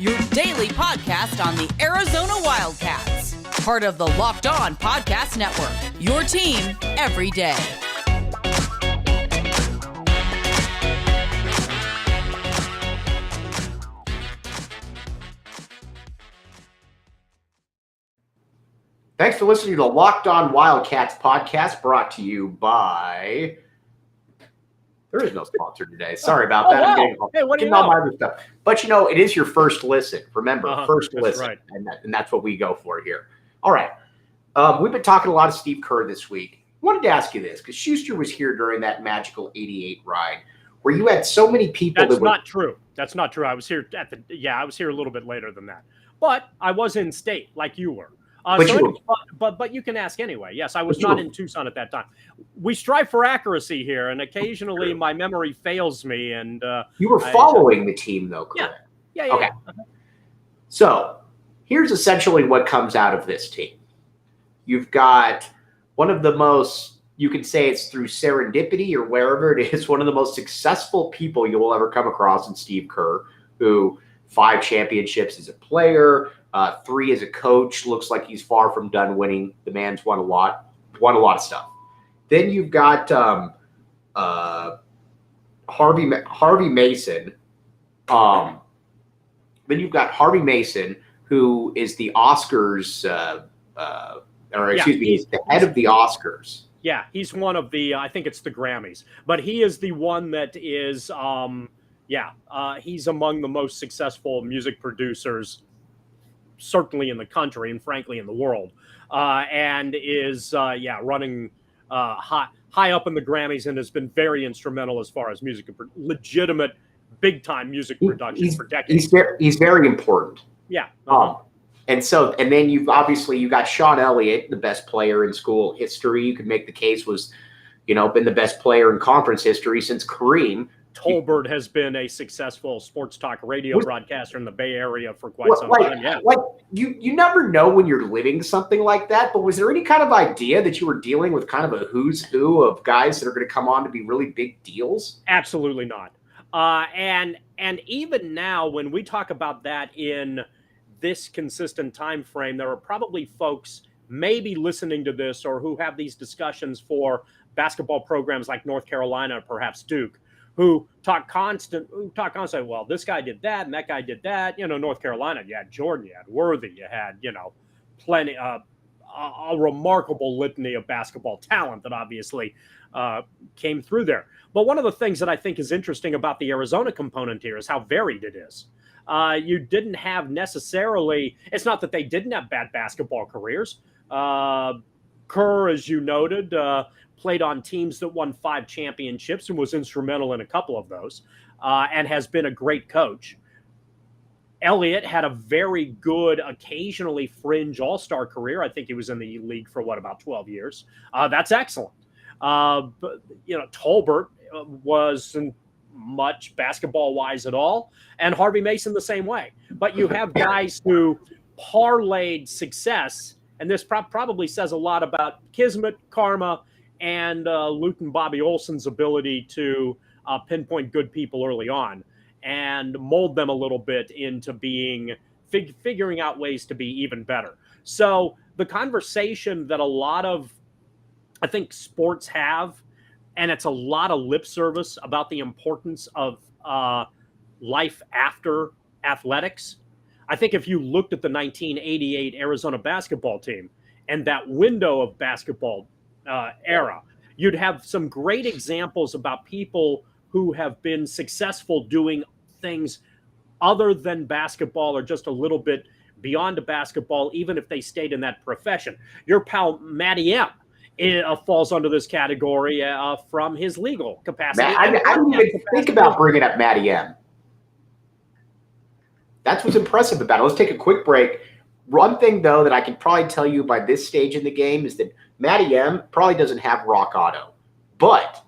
your daily podcast on the Arizona Wildcats. Part of the Locked On Podcast Network, your team every day. Thanks for listening to the Locked On Wildcats podcast, brought to you by... There is no sponsor today. Sorry about that. Wow. I'm getting all my other stuff. But, it is your first listen. Remember, first listen. Right. And that's what we go for here. All right. We've been talking a lot of Steve Kerr this week. I wanted to ask you this, because Schuster was here during that magical 88 ride, where you had so many people. That's not true. That's not true. I was here I was here a little bit later than that. But I was in state like you were. But you can ask anyway. Yes, I was not in Tucson at that time. We strive for accuracy here, and occasionally my memory fails me. And you were following the team, though, correct? Yeah. Okay. So here's essentially what comes out of this team. You've got one of the most, you can say it's through serendipity or wherever it is, one of the most successful people you will ever come across in Steve Kerr, who 5 championships as a player, 3 as a coach. Looks like he's far from done winning. The man's won a lot of stuff. Then you've got Harvey Mason. Then you've got Harvey Mason, who is the Oscars, he's the head of the Oscars. Yeah, he's one of the, I think it's the Grammys, but he is the one that is, he's among the most successful music producers, certainly in the country and frankly in the world, and is running high up in the Grammys, and has been very instrumental as far as legitimate big time music production for decades. He's very important. Yeah. And then you got Sean Elliott, the best player in school history. You could make the case was, been the best player in conference history since Kareem. Tolbert has been a successful sports talk radio broadcaster in the Bay Area for quite some time. Yeah. You never know when you're living something like that, but was there any kind of idea that you were dealing with kind of a who's who of guys that are going to come on to be really big deals? Absolutely not. And even now, when we talk about that in this consistent time frame, there are probably folks maybe listening to this or who have these discussions for basketball programs like North Carolina, perhaps Duke, who talk constantly, well, this guy did that and that guy did that. North Carolina, you had Jordan, you had Worthy, you had, plenty, a remarkable litany of basketball talent that obviously came through there. But one of the things that I think is interesting about the Arizona component here is how varied it is. You didn't have necessarily, it's not that they didn't have bad basketball careers. Kerr, as you noted, played on teams that won 5 championships and was instrumental in a couple of those, and has been a great coach. Elliott had a very good, occasionally fringe all-star career. I think he was in the league for about 12 years. That's excellent. But Tolbert wasn't much basketball-wise at all, and Harvey Mason the same way. But you have guys who parlayed success, and this probably says a lot about Kismet, karma, and Luke and Bobby Olson's ability to pinpoint good people early on and mold them a little bit into being figuring out ways to be even better. So the conversation that a lot of, I think, sports have, and it's a lot of lip service about the importance of life after athletics. I think if you looked at the 1988 Arizona basketball team and that window of basketball era, you'd have some great examples about people who have been successful doing things other than basketball or just a little bit beyond basketball, even if they stayed in that profession. Your pal Matty M falls under this category from his legal capacity. I didn't even think about bringing up Matty M. That's what's impressive about it. Let's take a quick break. One thing, though, that I can probably tell you by this stage in the game is that Matty M probably doesn't have Rock Auto. But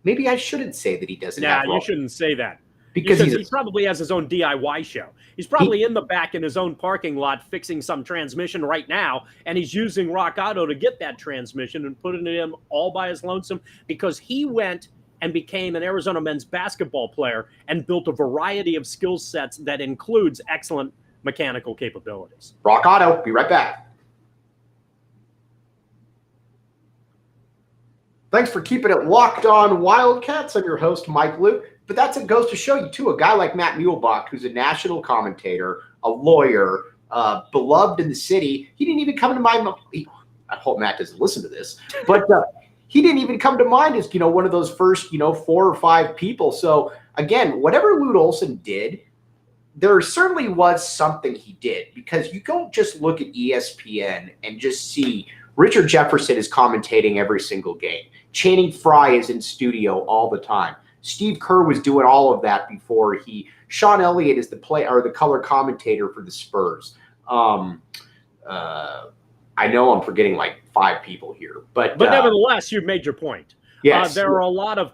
maybe I shouldn't say that he doesn't have Rock Auto. You shouldn't say that. Because he probably has his own DIY show. He's probably in the back in his own parking lot fixing some transmission right now, and he's using Rock Auto to get that transmission and putting it in all by his lonesome because he went and became an Arizona men's basketball player and built a variety of skill sets that includes excellent mechanical capabilities. Rock Auto, be right back. Thanks for keeping it locked on Wildcats. I'm your host, Mike Luke. But it goes to show you, too, a guy like Matt Muehlbach, who's a national commentator, a lawyer, beloved in the city. He didn't even come to mind. I hope Matt doesn't listen to this. But he didn't even come to mind as, one of those first, 4 or 5 people. So, again, whatever Lute Olson did, there certainly was something he did. Because you don't just look at ESPN and just see Richard Jefferson is commentating every single game. Channing Frye is in studio all the time. Steve Kerr was doing all of that before Sean Elliott is the color commentator for the Spurs. I know I'm forgetting like 5 people here, but nevertheless, you've made your point. Yes, there are a lot of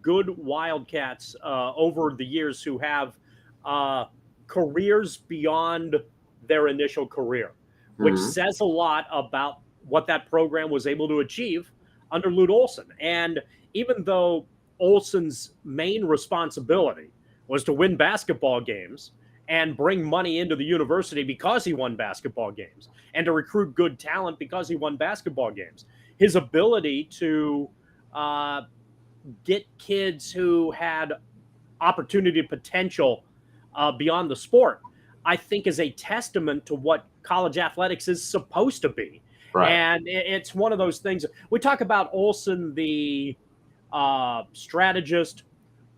good Wildcats over the years who have careers beyond their initial career, which says a lot about what that program was able to achieve under Lute Olson. And even though Olson's main responsibility was to win basketball games and bring money into the university because he won basketball games and to recruit good talent because he won basketball games, his ability to get kids who had opportunity potential beyond the sport, I think is a testament to what college athletics is supposed to be. Right. And it's one of those things. We talk about Olson, the strategist,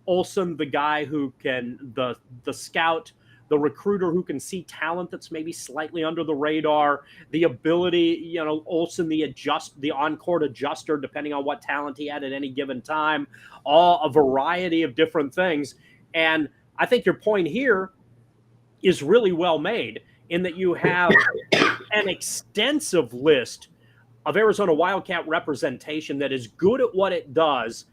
Olson, the guy who can, the scout, the recruiter who can see talent that's maybe slightly under the radar, the ability, Olson, the on-court adjuster, depending on what talent he had at any given time, a variety of different things. And I think your point here is really well made in that you have an extensive list of Arizona Wildcat representation that is good at what it does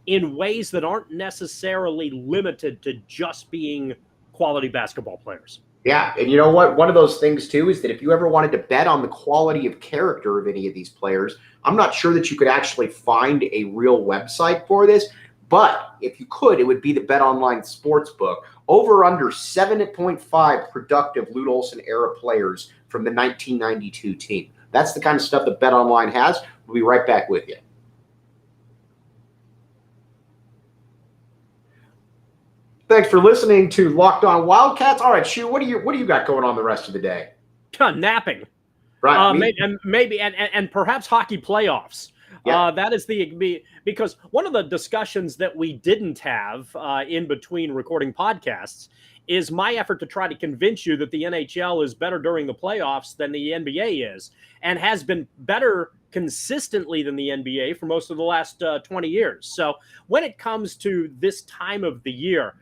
in ways that aren't necessarily limited to just being quality basketball players. Yeah, and you know what? One of those things, too, is that if you ever wanted to bet on the quality of character of any of these players, I'm not sure that you could actually find a real website for this, but if you could, it would be the BetOnline Sportsbook. Over under 7.5 productive Lute Olson era players from the 1992 team. That's the kind of stuff that BetOnline has. We'll be right back with you. Thanks for listening to Locked On Wildcats. All right, Shu, what do you got going on the rest of the day? Napping, right? Maybe perhaps hockey playoffs. Yeah. That is because one of the discussions that we didn't have in between recording podcasts is my effort to try to convince you that the NHL is better during the playoffs than the NBA is, and has been better consistently than the NBA for most of the last 20 years. So when it comes to this time of the year,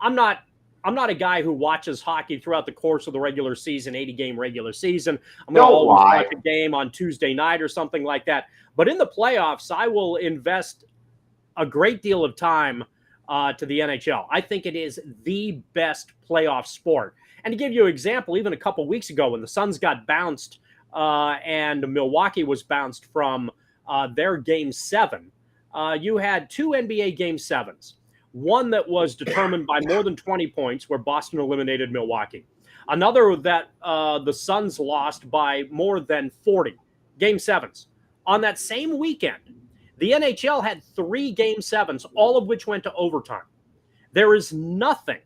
I'm not a guy who watches hockey throughout the course of the regular season, 80-game regular season. I'm going to always watch a game on Tuesday night or something like that. But in the playoffs, I will invest a great deal of time to the NHL. I think it is the best playoff sport. And to give you an example, even a couple weeks ago when the Suns got bounced and Milwaukee was bounced from their Game 7, you had 2 NBA Game 7s. One that was determined by more than 20 points where Boston eliminated Milwaukee. Another that the Suns lost by more than 40. Game 7s. On that same weekend, the NHL had 3 Game 7s, all of which went to overtime. There is nothing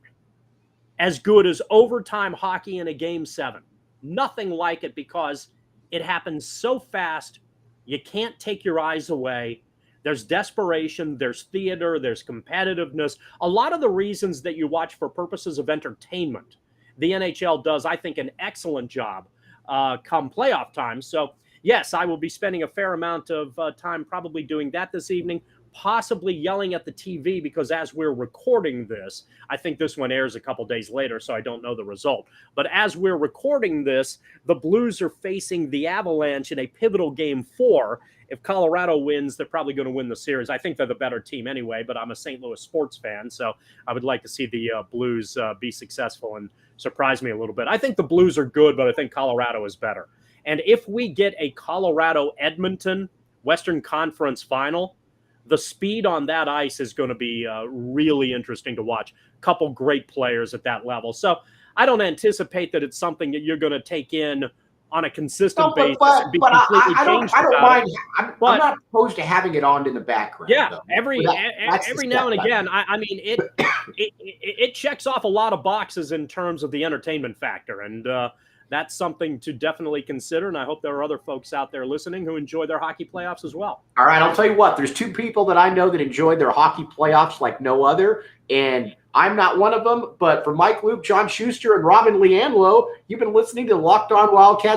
as good as overtime hockey in a Game 7. Nothing like it because it happens so fast, you can't take your eyes away. There's desperation, there's theater, there's competitiveness. A lot of the reasons that you watch for purposes of entertainment, the NHL does, I think, an excellent job come playoff time. So, yes, I will be spending a fair amount of time probably doing that this evening, possibly yelling at the TV because as we're recording this, I think this one airs a couple days later, so I don't know the result. But as we're recording this, the Blues are facing the Avalanche in a pivotal Game 4. If Colorado wins, they're probably going to win the series. I think they're the better team anyway, but I'm a St. Louis sports fan, so I would like to see the Blues be successful and surprise me a little bit. I think the Blues are good, but I think Colorado is better. And if we get a Colorado-Edmonton Western Conference final, the speed on that ice is going to be really interesting to watch. Couple great players at that level. So I don't anticipate that it's something that you're going to take in on a consistent basis. But I don't mind. I'm not opposed to having it on in the background. Yeah, though. every now and again. I mean, it checks off a lot of boxes in terms of the entertainment factor, and that's something to definitely consider. And I hope there are other folks out there listening who enjoy their hockey playoffs as well. All right, I'll tell you what. There's two people that I know that enjoyed their hockey playoffs like no other, and I'm not one of them. But for Mike Luke, John Schuster, and Robin Leanlo, you've been listening to Locked On Wildcats